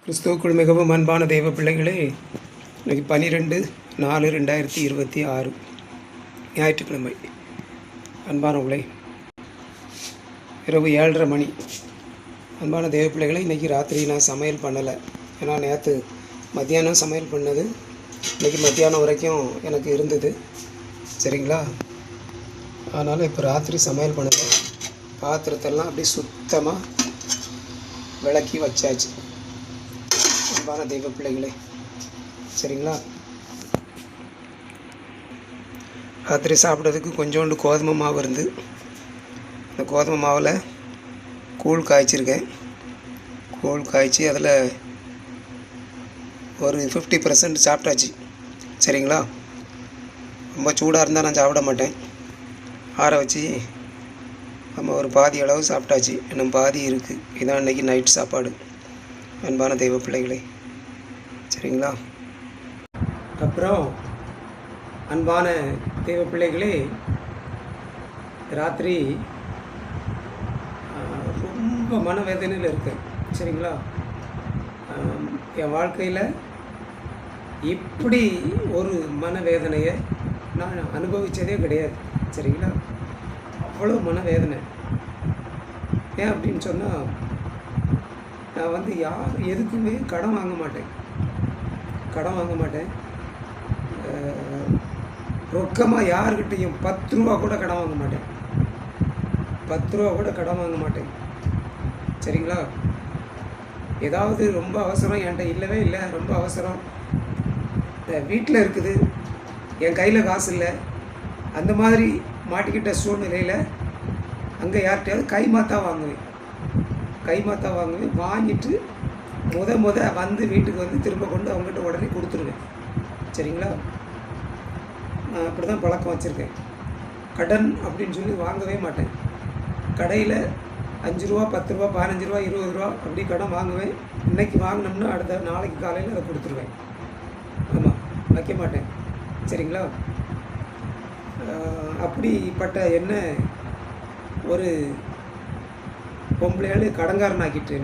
கிறிஸ்துவுக்குள் மிகவும் அன்பான தெய்வ பிள்ளைகளே, இன்றைக்கி 12/4/2026 ஞாயிற்றுக்கிழமை. அன்பானவர்களே, இரவு 7:30 மணி. அன்பான தெய்வ பிள்ளைகளை, இன்றைக்கி ராத்திரி நான் சமையல் பண்ணலை. ஏன்னா நேற்று மத்தியானம் சமையல் பண்ணது இன்றைக்கி மத்தியானம் வரைக்கும் எனக்கு இருந்தது. சரிங்களா? அதனால் இப்போ ராத்திரி சமையல் பண்ணலை. பாத்திரத்தெல்லாம் அப்படியே சுத்தமாக விளக்கி வச்சாச்சு. அன்பான தெய்வ பிள்ளைகளே, சரிங்களா? ராத்திரி சாப்பிட்றதுக்கு கொஞ்சோண்டு கோதுமை மாவு இருந்து, அந்த கோதுமை மாவில் கூழ் காய்ச்சிருக்கேன். கூழ் காய்ச்சி அதில் ஒரு 50% சாப்பிட்டாச்சு. சரிங்களா? ரொம்ப சூடாக இருந்தால் நான் சாப்பிட மாட்டேன். ஆற வச்சு நம்ம ஒரு பாதி அளவு சாப்பிட்டாச்சு. இன்னும் பாதி இருக்குது. இதான் இன்றைக்கி நைட் சாப்பாடு. அன்பான தெய்வ பிள்ளைகளே, சரிங்களா? அப்புறம் அன்பான தெய்வ பிள்ளைகளே, ராத்திரி ரொம்ப மனவேதனையில் இருக்கேன். சரிங்களா? என் வாழ்க்கையில் இப்படி ஒரு மனவேதனையை நான் அனுபவித்ததே கிடையாது. சரிங்களா? அவ்வளோ மனவேதனை. ஏன் அப்படின்னு சொன்னால், நான் எதுக்குமே கடன் வாங்க மாட்டேன். ரொக்கமாக யாருக்கிட்டையும் 10 ரூபா கூட கடன் வாங்க மாட்டேன். சரிங்களா? ஏதாவது ரொம்ப அவசரம் என்கிட்ட இல்லவே இல்லை. ரொம்ப அவசரம், வீட்டில் இருக்குது, என் கையில் காசு இல்லை, அந்த மாதிரி மாட்டிக்கிட்ட சூழ்நிலையில் அங்கே யார்கிட்டையாவது கைமாத்தா வாங்குவேன். வாங்கிட்டு வந்து வீட்டுக்கு திரும்ப கொண்டு அவங்ககிட்ட உடனே கொடுத்துருவேன். சரிங்களா? நான் அப்படி தான் பழக்கம் வச்சுருக்கேன். கடன் அப்படின்னு சொல்லி வாங்கவே மாட்டேன். கடையில் 5 ரூபா, 10 ரூபா, 15 ரூபா, 20 ரூபா அப்படி கடன் வாங்குவேன். இன்றைக்கி வாங்கினோம்னா அடுத்த நாளைக்கு காலையில் அதை கொடுத்துருவேன். ஆமாம், வைக்க மாட்டேன். சரிங்களா? அப்படிப்பட்ட என்ன ஒரு பொம்பளையால் கடங்காரன் ஆக்கிட்டு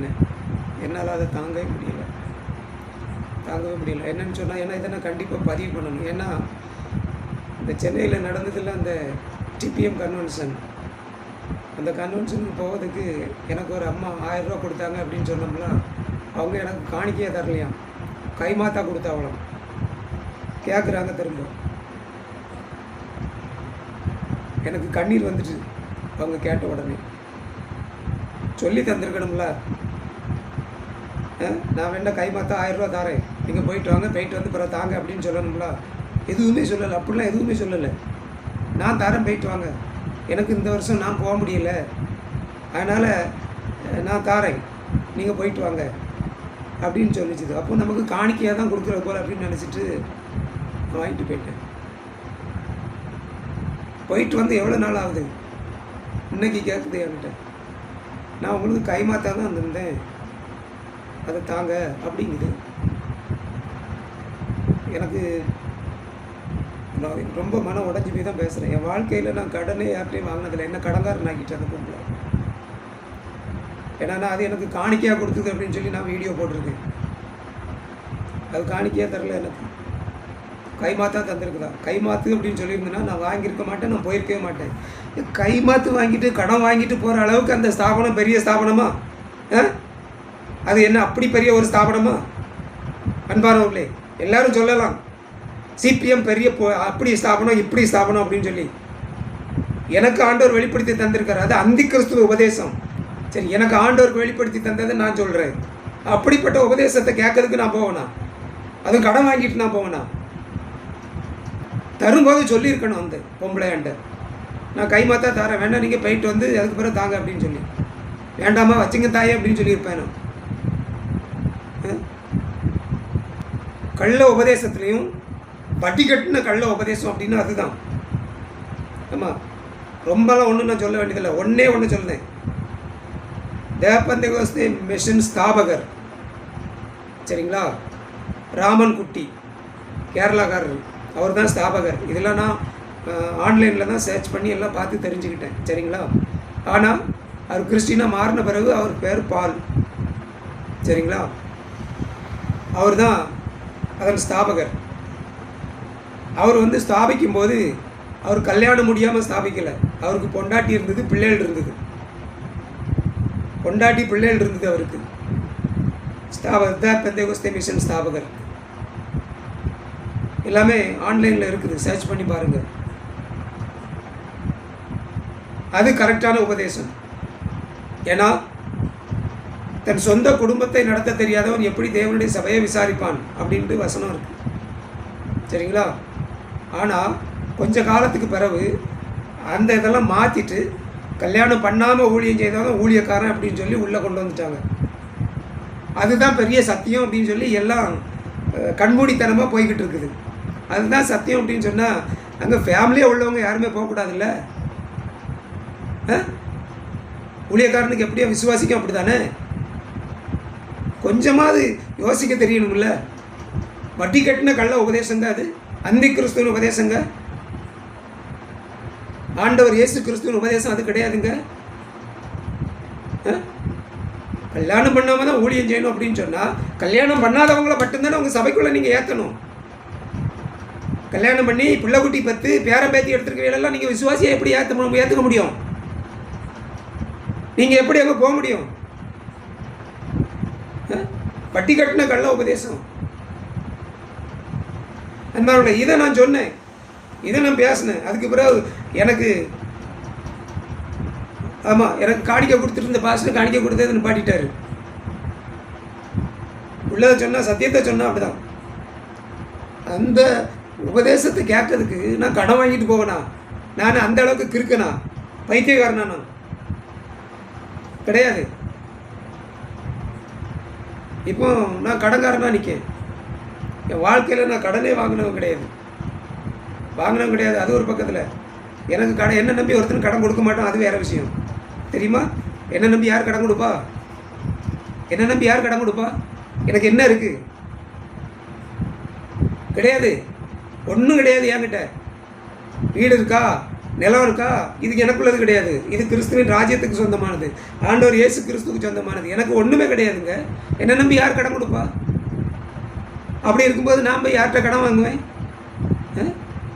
என்னால் அதை தாங்கவே முடியல. என்னன்னு சொன்னால், ஏன்னா இதை நான் கண்டிப்பாக பதிவு பண்ணணும். ஏன்னா இந்த சென்னையில் நடந்ததில்ல அந்த டிபிஎம் கன்வென்ஷன், அந்த கன்வென்ஷனுக்கு போகிறதுக்கு எனக்கு ஒரு அம்மா 1000 ரூபா கொடுத்தாங்க அப்படின்னு சொன்னோம்ல, அவங்க எனக்கு காணிக்கையே தரலையாம், கைமாத்தா கொடுத்தாவலாம். கேட்குறாங்க திரும்ப. எனக்கு கண்ணீர் வந்துட்டு அவங்க கேட்ட உடனே. சொல்லி தந்திருக்கணும்ல, நான் வேணா கைமாத்தா 1000 ரூபா தாரேன், நீங்கள் போயிட்டு வாங்க, போயிட்டு வந்து பிறகு தாங்க அப்படின்னு சொல்லணும்ல. எதுவுமே சொல்லலை. அப்படிலாம் எதுவுமே சொல்லலை. நான் தாரேன், போயிட்டு வாங்க, எனக்கு இந்த வருஷம் நான் போக முடியல, அதனால் நான் தாரேன், நீங்கள் போயிட்டு வாங்க அப்படின்னு சொல்லிச்சுது. அப்போ நமக்கு காணிக்கையாக தான் கொடுக்குற போல் அப்படின்னு நினச்சிட்டு நான் வாங்கிட்டு போயிட்டேன். போயிட்டு வந்து எவ்வளோ நாள் ஆகுது, இன்னைக்கு கேட்குது என்கிட்ட. நான் உங்களுக்கு கைமாத்தா தான் வந்திருந்தேன், அதை தாங்க அப்படிங்குது. எனக்கு நான் ரொம்ப மனம் உடஞ்சி போய் தான் பேசுகிறேன். என் வாழ்க்கையில் நான் கடனே யார்கிட்டையும் வாங்கினதில்லை. என்ன கடங்காரன் ஆக்கிட்டேன் அந்த பொம்பளை. ஏன்னா நான் அது எனக்கு காணிக்கையாக கொடுத்தது அப்படின்னு சொல்லி நான் வீடியோ போட்டிருக்கேன். அது காணிக்கையாக தரல, எனக்கு கைமாத்தா தந்திருக்குதா. கைமாத்து அப்படின்னு சொல்லியிருந்தேன்னா நான் வாங்கியிருக்க மாட்டேன், நான் போயிருக்கவே மாட்டேன். கைமாத்து வாங்கிட்டு கடன் வாங்கிட்டு போகிற அளவுக்கு அந்த ஸ்தாபனம் பெரிய ஸ்தாபனமா? அது என்ன அப்படி பெரிய ஒரு ஸ்தாபனமா? அன்பானவர்களே, எல்லாரும் சொல்லலாம் சிபிஎம் பெரிய அப்படி ஸ்தாபனம் இப்படி ஸ்தாபனம் அப்படின்னு சொல்லி. எனக்கு ஆண்டவர் வெளிப்படுத்தி தந்திருக்காரு. அது அந்தி கிறிஸ்துவ உபதேசம். சரி, எனக்கு ஆண்டவருக்கு வெளிப்படுத்தி தந்ததை நான் சொல்கிறேன். அப்படிப்பட்ட உபதேசத்தை கேட்கறதுக்கு நான் போவேனா? அதுவும் கடன் வாங்கிட்டு நான் போவேனா? தரும்போது சொல்லியிருக்கணும் அந்த பொம்பளையாண்ட, நான் கைமாத்தா தரேன், வேண்டாம் நீங்கள் போயிட்டு வந்து அதுக்கு பிறகு தாங்க அப்படின்னு சொல்லி. வேண்டாமா, வச்சுங்க தாயே அப்படின்னு சொல்லியிருப்பேன் நான். கள்ள உபதேசத்துலேயும் வட்டி கட்டின கள்ள உபதேசம் அப்படின்னா அதுதான். ஆமாம், ரொம்பலாம் ஒன்றும் நான் சொல்ல வேண்டியதில்லை. ஒன்று சொல்லுறேன். தேவபந்தேகோஸ்தே மிஷன் ஸ்தாபகர், சரிங்களா, ராமன் குட்டி, கேரளாக்காரர், அவர் தான் ஸ்தாபகர். இதெல்லாம் நான் ஆன்லைனில் தான் சர்ச் பண்ணி எல்லாம் பார்த்து தெரிஞ்சுக்கிட்டேன். சரிங்களா? ஆனால் அவர் கிறிஸ்டினாக மாறின பிறகு அவர் பேர் பால். சரிங்களா? அவர் தான் அதன் ஸ்தாபகர். அவர் வந்து ஸ்தாபிக்கும் போது அவர் கல்யாணம் முடியாமல் ஸ்தாபிக்கலை. அவருக்கு பொண்டாட்டி இருந்தது, பிள்ளைகள் இருந்தது. பொண்டாட்டி பிள்ளைகள் இருந்தது அவருக்கு. பெந்தேகோஸ்தே மிஷன் ஸ்தாபகர். எல்லாமே ஆன்லைனில் இருக்குது, சர்ச் பண்ணி பாருங்கள். அது கரெக்டான உபதேசம். ஏன்னா தன் சொந்த குடும்பத்தை நடத்த தெரியாதவன் எப்படி தேவனுடைய சபையை விசாரிப்பான் அப்படின்ட்டு வசனம் இருக்கு. சரிங்களா? ஆனால் கொஞ்ச காலத்துக்கு பிறகு அந்த இதெல்லாம் மாற்றிட்டு கல்யாணம் பண்ணாமல் ஊழியம் செய்தவங்க ஊழியக்காரன் அப்படின்னு சொல்லி உள்ளே கொண்டு வந்துட்டாங்க. அதுதான் பெரிய சத்தியம் அப்படின்னு சொல்லி எல்லாம் கண்மூடித்தனமாக போய்கிட்டு இருக்குது. அதுதான் சத்தியம் அப்படின்னு சொன்னால் அங்கே ஃபேமிலியாக உள்ளவங்க யாருமே போகக்கூடாதுல்ல. ஊழியக்காரனுக்கு எப்படியோ விசுவாசிக்கும் அப்படி தானே. கொஞ்சமாவது யோசிக்க தெரியணும்ல. வட்டி கட்டின கள்ள உபதேசங்க அது. அந்தி கிறிஸ்துவின் உபதேசங்க. ஆண்டவர் இயேசு கிறிஸ்துவின் உபதேசம் அது கிடையாதுங்க. கல்யாணம் பண்ணாமல் தான் ஊழியம் செய்யணும் அப்படின்னு சொன்னால் கல்யாணம் பண்ணாதவங்கள மட்டும்தானே உங்கள் சபைக்குள்ளே நீங்கள் ஏற்றணும். கல்யாணம் பண்ணி பிள்ளைக்குட்டி பத்து பேரை பேத்தி எடுத்துருக்க வேலையெல்லாம் நீங்கள் விசுவாசியை எப்படி ஏற்றுக்க முடியும்? நீங்கள் எப்படி அங்கே போக முடியும்? வட்டி கட்டின கள்ள உபதேசம். அன்பார்களே, இதை நான் சொன்னேன், இதை நான் பேசினேன். அதுக்கு பிறகு எனக்கு காணிக்கை கொடுத்துட்டு பாஸ்டர் காணிக்கை கொடுத்ததுன்னு பாட்டிட்டாரு. உள்ளதை சொன்னால் சத்தியத்தை சொன்னால் அப்படிதான். அந்த உபதேசத்தை கேட்கறதுக்கு நான் கடன் வாங்கிட்டு போவேனா? நான் அந்த அளவுக்கு கிறுக்கனா, பைத்தியக்காரனா? நான் கிடையாது. இப்போ நான் கடன்காரனா நிற்கேன். என் வாழ்க்கையில் நான் கடனே வாங்கினவன் கிடையாது. அது ஒரு பக்கத்தில். எனக்கு கடன் என்ன நம்பி ஒருத்தர் கடன் கொடுக்க மாட்டோம், அது வேறு விஷயம். தெரியுமா? என்ன நம்பி யார் கடன் கொடுப்பா? எனக்கு என்ன இருக்குது? கிடையாது, ஒன்றும் கிடையாது. என்கிட்ட வீடு இருக்கா, நிலம் இருக்கா? இது எனக்குள்ளது கிடையாது. இது கிறிஸ்துவின் ராஜ்யத்துக்கு சொந்தமானது, ஆண்டவர் இயேசு கிறிஸ்துவுக்கு சொந்தமானது. எனக்கு ஒன்றுமே கிடையாதுங்க. என்ன நம்பி யார் கடன் கொடுப்பா? அப்படி இருக்கும்போது நான் போய் யார்கிட்ட கடன் வாங்குவேன்?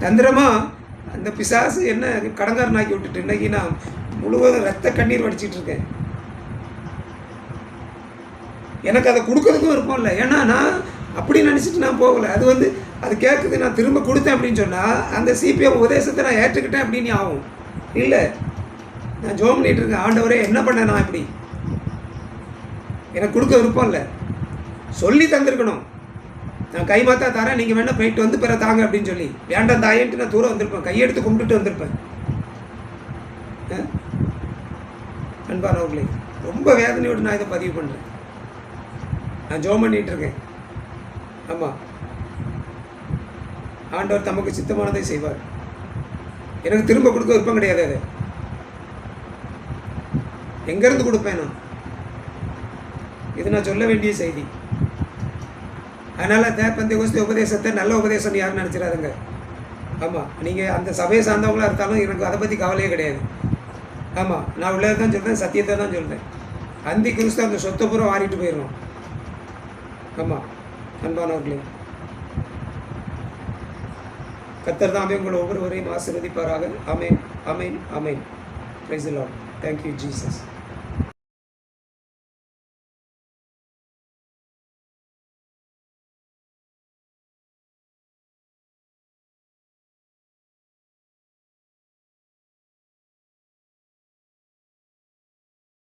தந்திரமாக அந்த பிசாசு என்ன கடன்காரனாக்கி விட்டுட்டு இன்றைக்கி நான் முழுவதும் ரத்த கண்ணீர் வடிச்சிட்டு இருக்கேன். எனக்கு அதை கொடுக்கறதுக்கும் விருப்பம் இல்லை. ஏன்னா நான் அப்படி நினச்சிட்டு நான் போகலை. அது அது கேட்குது, நான் திரும்ப கொடுத்தேன் அப்படின்னு சொன்னால் அந்த சிபிஎம் உபதேசத்தை நான் ஏற்றுக்கிட்டேன் அப்படின்னு ஆகும். இல்லை, நான் ஜோம் பண்ணிட்டு இருக்கேன். ஆண்டவரே என்ன பண்ண, நான் இப்படி எனக்கு கொடுக்க விருப்பம் இல்லை. சொல்லி தந்திருக்கணும். நான் கை மாத்தா தரேன், நீங்கள் வேணால் போயிட்டு வந்து பிற தாங்க அப்படின்னு சொல்லி, வேண்டாம் தாயன்ட்டு நான் தூரம் வந்திருப்பேன், கையெடுத்து கும்பிட்டுட்டு வந்திருப்பேன். அன்பானவர்களே, ரொம்ப வேதனையோடு நான் இதை பதிவு பண்ணுறேன். நான் ஜோம் பண்ணிகிட்டு இருக்கேன். ஆமாம், ஆண்டவர் தமக்கு சித்தமானதை செய்வார். எனக்கு திரும்ப கொடுக்க விருப்பம் கிடையாது. அதை எங்கேருந்து கொடுப்பேன் நான்? இது நான் சொல்ல வேண்டிய செய்தி. அதனால் பெந்தேகோஸ்தே உபதேசத்தை நல்ல உபதேசம் யாருன்னு நினச்சிடாதுங்க. ஆமாம், நீங்கள் அந்த சபையை சார்ந்தவங்களாக இருந்தாலும் எனக்கு அதை பற்றி கவலையே கிடையாது. ஆமாம், நான் உள்ளதை தான் சொல்கிறேன், சத்தியத்தை தான் சொல்கிறேன். அந்தி கிறிஸ்து அந்த சொத்தை பூரா வாரிட்டு போயிடுவோம். ஆமாம், அன்பானவர்களே, கர்த்தர் தாமே உங்களை ஒவ்வொருவரையும் ஆசீர்வதிப்பாராக. Amen, amen, amen. Praise the Lord. Thank you Jesus.